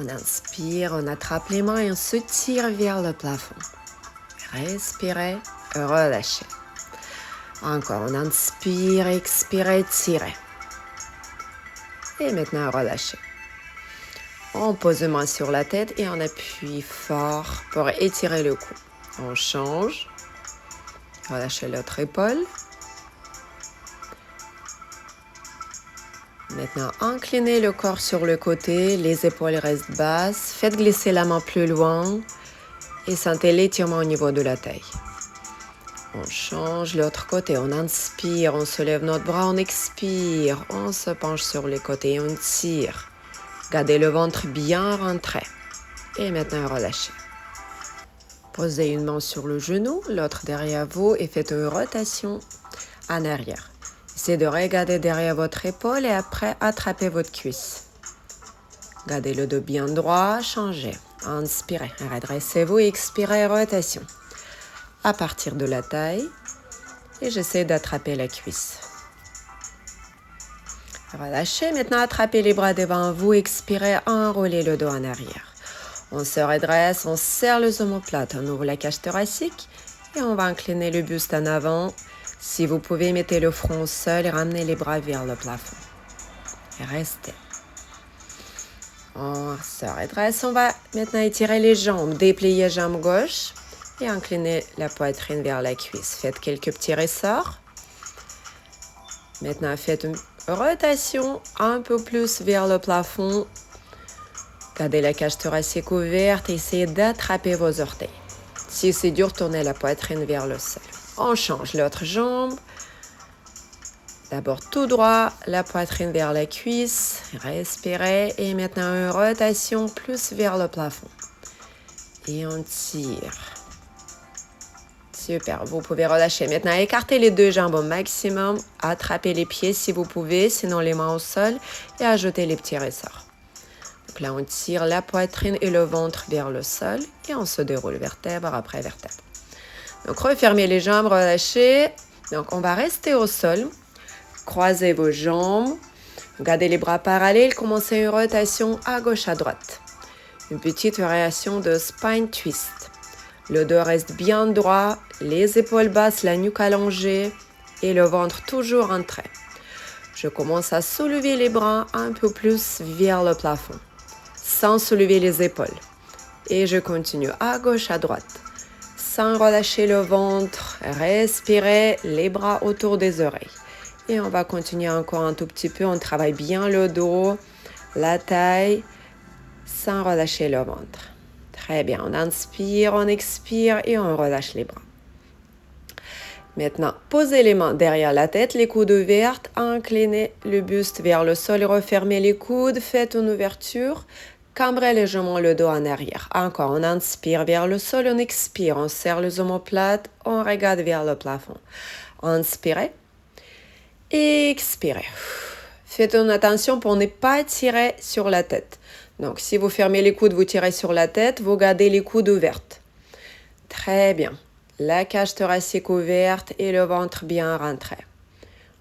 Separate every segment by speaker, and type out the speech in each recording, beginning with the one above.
Speaker 1: On inspire, on attrape les mains et on se tire vers le plafond. Respirez, relâchez. Encore, on inspire, expirez, tirez. Et maintenant, relâchez. On pose les mains sur la tête et on appuie fort pour étirer le cou. On change. Relâchez l'autre épaule. Maintenant, inclinez le corps sur le côté, les épaules restent basses. Faites glisser la main plus loin et sentez l'étirement au niveau de la taille. On change l'autre côté, on inspire, on soulève notre bras, on expire, on se penche sur les côtés, on tire. Gardez le ventre bien rentré. Et maintenant, relâchez. Posez une main sur le genou, l'autre derrière vous et faites une rotation en arrière. Essayez de regarder derrière votre épaule et après, attrapez votre cuisse. Gardez le dos bien droit, changez. Inspirez, redressez-vous, expirez, rotation. À partir de la taille, et j'essaie d'attraper la cuisse. Relâchez, maintenant attrapez les bras devant vous, expirez, enroulez le dos en arrière. On se redresse, on serre les omoplates, on ouvre la cage thoracique et on va incliner le buste en avant. Si vous pouvez, mettez le front au sol et ramenez les bras vers le plafond. Et restez. On se redresse, on va maintenant étirer les jambes, déplier jambe gauche et incliner la poitrine vers la cuisse. Faites quelques petits ressorts. Maintenant, faites une rotation un peu plus vers le plafond. Gardez la cage thoracique ouverte et essayez d'attraper vos orteils. Si c'est dur, tournez la poitrine vers le sol. On change l'autre jambe. D'abord tout droit, la poitrine vers la cuisse. Respirez et maintenant une rotation plus vers le plafond. Et on tire. Super, vous pouvez relâcher. Maintenant, écartez les deux jambes au maximum. Attrapez les pieds si vous pouvez, sinon les mains au sol. Et ajoutez les petits ressorts. Donc là, on tire la poitrine et le ventre vers le sol. Et on se déroule vertèbre après vertèbre. Donc, refermez les jambes, relâchez. Donc, on va rester au sol. Croisez vos jambes. Gardez les bras parallèles. Commencez une rotation à gauche, à droite. Une petite variation de spine twist. Le dos reste bien droit, les épaules basses, la nuque allongée et le ventre toujours rentré. Je commence à soulever les bras un peu plus vers le plafond, sans soulever les épaules. Et je continue à gauche, à droite, sans relâcher le ventre. Respirez, les bras autour des oreilles. Et on va continuer encore un tout petit peu. On travaille bien le dos, la taille, sans relâcher le ventre. Très bien, on inspire, on expire et on relâche les bras. Maintenant, posez les mains derrière la tête, les coudes ouverts, inclinez le buste vers le sol, refermez les coudes, faites une ouverture, cambrez légèrement le dos en arrière. Encore, on inspire vers le sol, on expire, on serre les omoplates, on regarde vers le plafond. Inspirez, expirez. Faites une attention pour ne pas tirer sur la tête. Donc, si vous fermez les coudes, vous tirez sur la tête, vous gardez les coudes ouverts. Très bien. La cage thoracique ouverte et le ventre bien rentré.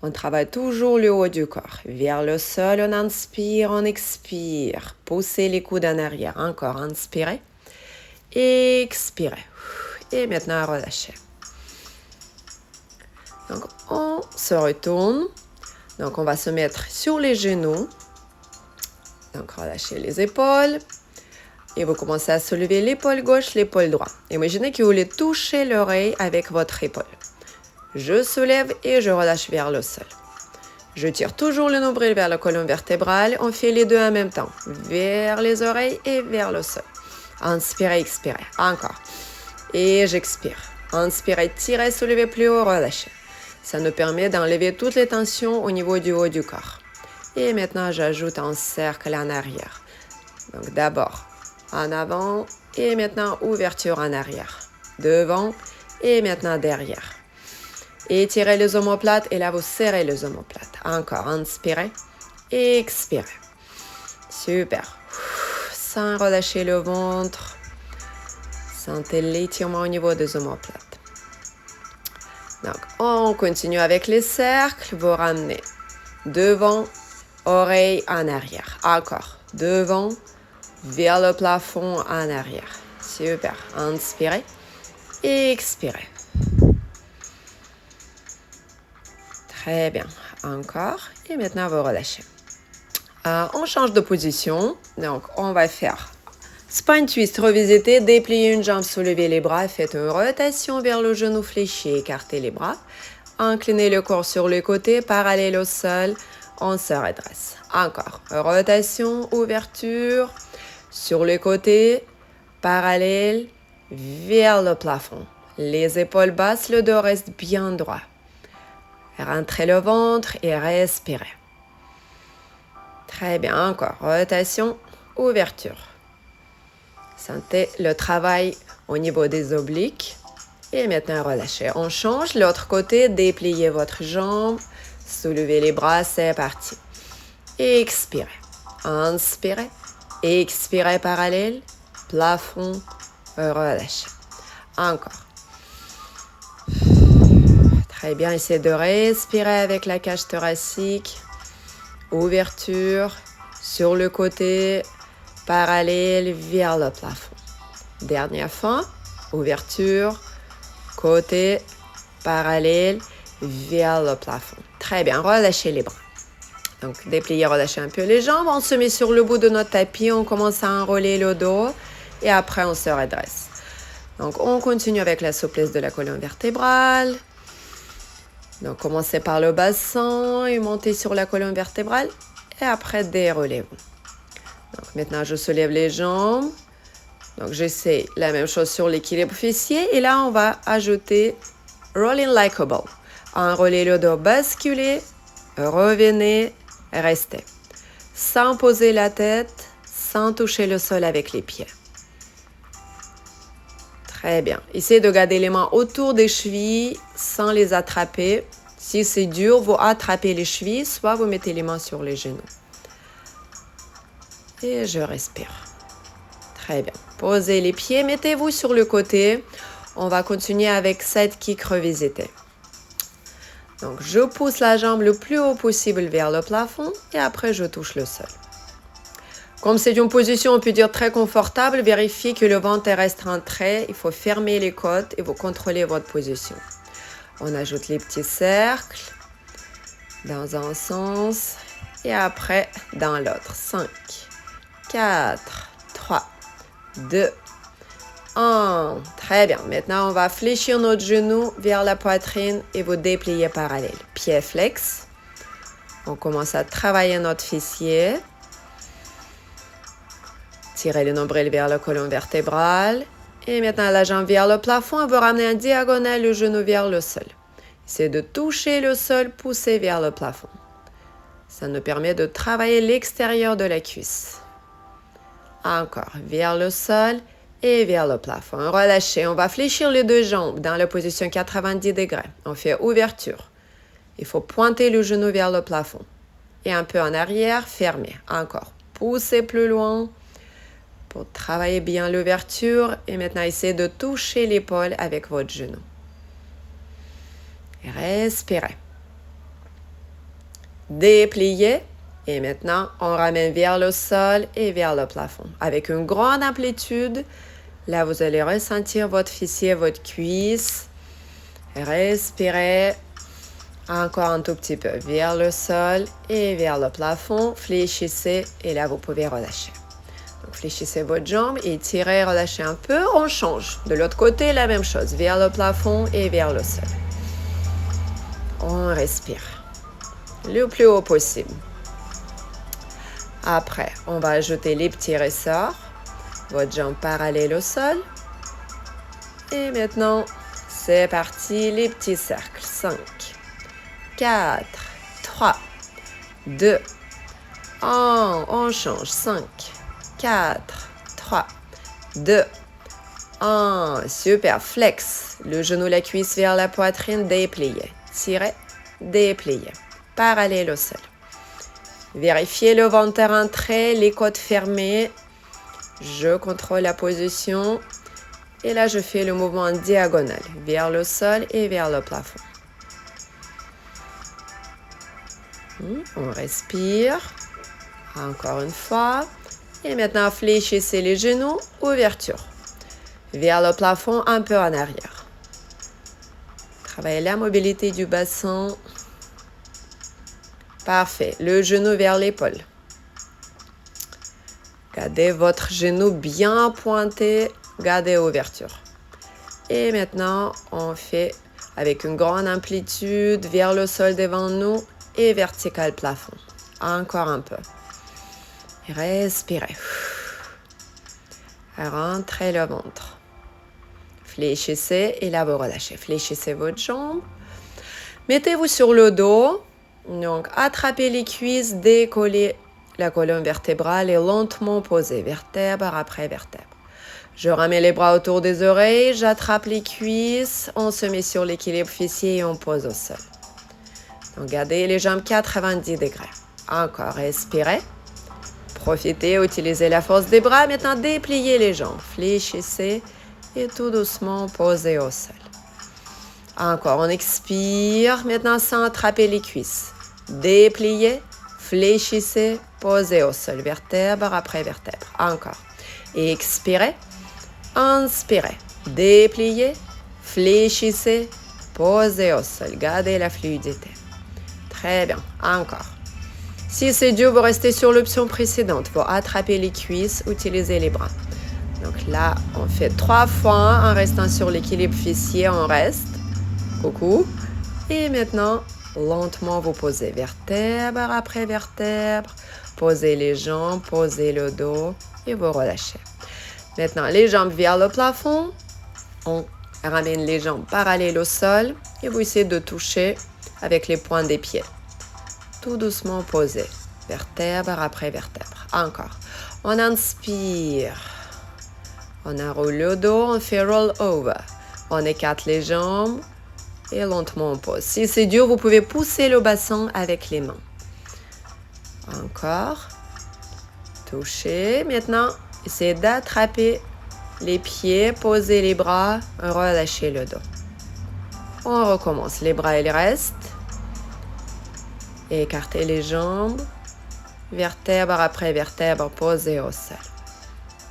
Speaker 1: On travaille toujours le haut du corps. Vers le sol, on inspire, on expire. Poussez les coudes en arrière. Encore, inspirez. Expirez. Et maintenant, relâchez. Donc, on se retourne. Donc, on va se mettre sur les genoux. Donc, relâchez les épaules. Et vous commencez à soulever l'épaule gauche, l'épaule droite. Imaginez que vous voulez toucher l'oreille avec votre épaule. Je soulève et je relâche vers le sol. Je tire toujours le nombril vers la colonne vertébrale. On fait les deux en même temps. Vers les oreilles et vers le sol. Inspirez, expirez. Encore. Et j'expire. Inspirez, tirez, soulevez plus haut, relâchez. Ça nous permet d'enlever toutes les tensions au niveau du haut du corps. Et maintenant, j'ajoute un cercle en arrière. Donc d'abord, en avant et maintenant, ouverture en arrière. Devant et maintenant derrière. Étirez les omoplates et là, vous serrez les omoplates. Encore, inspirez et expirez. Super. Sans relâcher le ventre. Sentez l'étirement au niveau des omoplates. Donc, on continue avec les cercles. Vous ramenez devant, oreille en arrière. Encore. Devant, vers le plafond en arrière. Super. Inspirez. Expirez. Très bien. Encore. Et maintenant, vous relâchez. On change de position. Donc, on va faire spine twist, revisiter, déplier une jambe, soulever les bras, faites une rotation vers le genou fléchi, écartez les bras, inclinez le corps sur le côté, parallèle au sol, on se redresse. Encore, rotation, ouverture, sur le côté, parallèle, vers le plafond. Les épaules basses, le dos reste bien droit. Rentrez le ventre et respirez. Très bien, encore, rotation, ouverture. Sentez le travail au niveau des obliques. Et maintenant, relâchez. On change. L'autre côté, dépliez votre jambe. Soulevez les bras, c'est parti. Expirez. Inspirez. Expirez parallèle. Plafond. Relâchez. Encore. Très bien. Essayez de respirer avec la cage thoracique. Ouverture. Sur le côté. Parallèle vers le plafond. Dernière fois, ouverture, côté, parallèle, vers le plafond. Très bien, relâchez les bras. Donc, dépliez, relâchez un peu les jambes. On se met sur le bout de notre tapis, on commence à enrouler le dos et après on se redresse. Donc, on continue avec la souplesse de la colonne vertébrale. Donc, commencez par le bassin et montez sur la colonne vertébrale et après déroulez-vous. Donc maintenant, je soulève les jambes. Donc, j'essaie la même chose sur l'équilibre fessier. Et là, on va ajouter rolling like a ball. Enroulez le dos, basculez, revenez, restez. Sans poser la tête, sans toucher le sol avec les pieds. Très bien. Essayez de garder les mains autour des chevilles sans les attraper. Si c'est dur, vous attrapez les chevilles, soit vous mettez les mains sur les genoux. Et je respire. Très bien. Posez les pieds, mettez-vous sur le côté. On va continuer avec side kick revisité. Donc, je pousse la jambe le plus haut possible vers le plafond et après, je touche le sol. Comme c'est une position, on peut dire très confortable, vérifiez que le ventre reste rentré. Il faut fermer les côtes et vous contrôlez votre position. On ajoute les petits cercles dans un sens et après dans l'autre. 5. 4, 3, 2, 1. Très bien. Maintenant, on va fléchir notre genou vers la poitrine et vous déplier parallèle. Pied flex. On commence à travailler notre fessier. Tirez le nombril vers la colonne vertébrale. Et maintenant, la jambe vers le plafond. On va ramener en diagonale le genou vers le sol. Essayez de toucher le sol, pousser vers le plafond. Ça nous permet de travailler l'extérieur de la cuisse. Encore, vers le sol et vers le plafond. Relâchez, on va fléchir les deux jambes dans la position 90 degrés. On fait ouverture. Il faut pointer le genou vers le plafond. Et un peu en arrière, fermez. Encore, poussez plus loin pour travailler bien l'ouverture. Et maintenant, essayez de toucher l'épaule avec votre genou. Et respirez. Dépliez. Et maintenant, on ramène vers le sol et vers le plafond. Avec une grande amplitude, là, vous allez ressentir votre fessier, votre cuisse. Respirez. Encore un tout petit peu vers le sol et vers le plafond. Fléchissez et là, vous pouvez relâcher. Donc, fléchissez votre jambe et tirez, relâchez un peu. On change. De l'autre côté, la même chose. Vers le plafond et vers le sol. On respire. Le plus haut possible. Après, on va ajouter les petits ressorts. Votre jambe parallèle au sol. Et maintenant, c'est parti. Les petits cercles. 5, 4, 3, 2, 1. On change. 5, 4, 3, 2, 1. Super. Flex. Le genou, la cuisse vers la poitrine. Dépliez. Tirez. Dépliez. Parallèle au sol. Vérifiez le ventre rentré, les côtes fermées. Je contrôle la position. Et là, je fais le mouvement en diagonale, vers le sol et vers le plafond. On respire. Encore une fois. Et maintenant, fléchissez les genoux, ouverture. Vers le plafond, un peu en arrière. Travaillez la mobilité du bassin. Parfait. Le genou vers l'épaule. Gardez votre genou bien pointé. Gardez ouverture. Et maintenant, on fait avec une grande amplitude vers le sol devant nous et vertical plafond. Encore un peu. Respirez. Rentrez le ventre. Fléchissez et là vous relâchez. Fléchissez votre jambe. Mettez-vous sur le dos. Donc attrapez les cuisses, décollez la colonne vertébrale et lentement posez vertèbre après vertèbre. Je ramène les bras autour des oreilles, j'attrape les cuisses, on se met sur l'équilibre fessier et on pose au sol. Donc gardez les jambes 90 degrés. Encore, respirez. Profitez, utilisez la force des bras. Maintenant, dépliez les jambes. Fléchissez et tout doucement posez au sol. Encore, on expire. Maintenant, sans attraper les cuisses. Dépliez, fléchissez, posez au sol. Vertèbre après vertèbre. Encore. Et expirez. Inspirez. Dépliez, fléchissez, posez au sol. Gardez la fluidité. Très bien. Encore. Si c'est dur, vous restez sur l'option précédente. Vous attrapez les cuisses, utilisez les bras. Donc là, on fait 3 fois en restant sur l'équilibre fessier. On reste. Coucou. Et maintenant, lentement, vous posez vertèbre après vertèbre. Posez les jambes, posez le dos et vous relâchez. Maintenant, les jambes vers le plafond. On ramène les jambes parallèles au sol et vous essayez de toucher avec les points des pieds. Tout doucement posé. Vertèbre après vertèbre. Encore. On inspire. On enroule le dos. On fait roll over. On écarte les jambes. Et lentement on pose. Si c'est dur, vous pouvez pousser le bassin avec les mains. Encore. Touchez. Maintenant, essayez d'attraper les pieds. Posez les bras. Relâchez le dos. On recommence. Les bras, ils restent. Et écartez les jambes, vertèbre après vertèbre, posez au sol.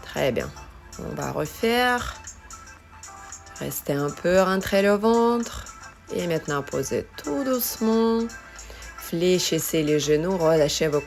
Speaker 1: Très bien. On va refaire. Restez un peu, rentrez le ventre. Et maintenant, posez tout doucement. Fléchissez les genoux, relâchez vos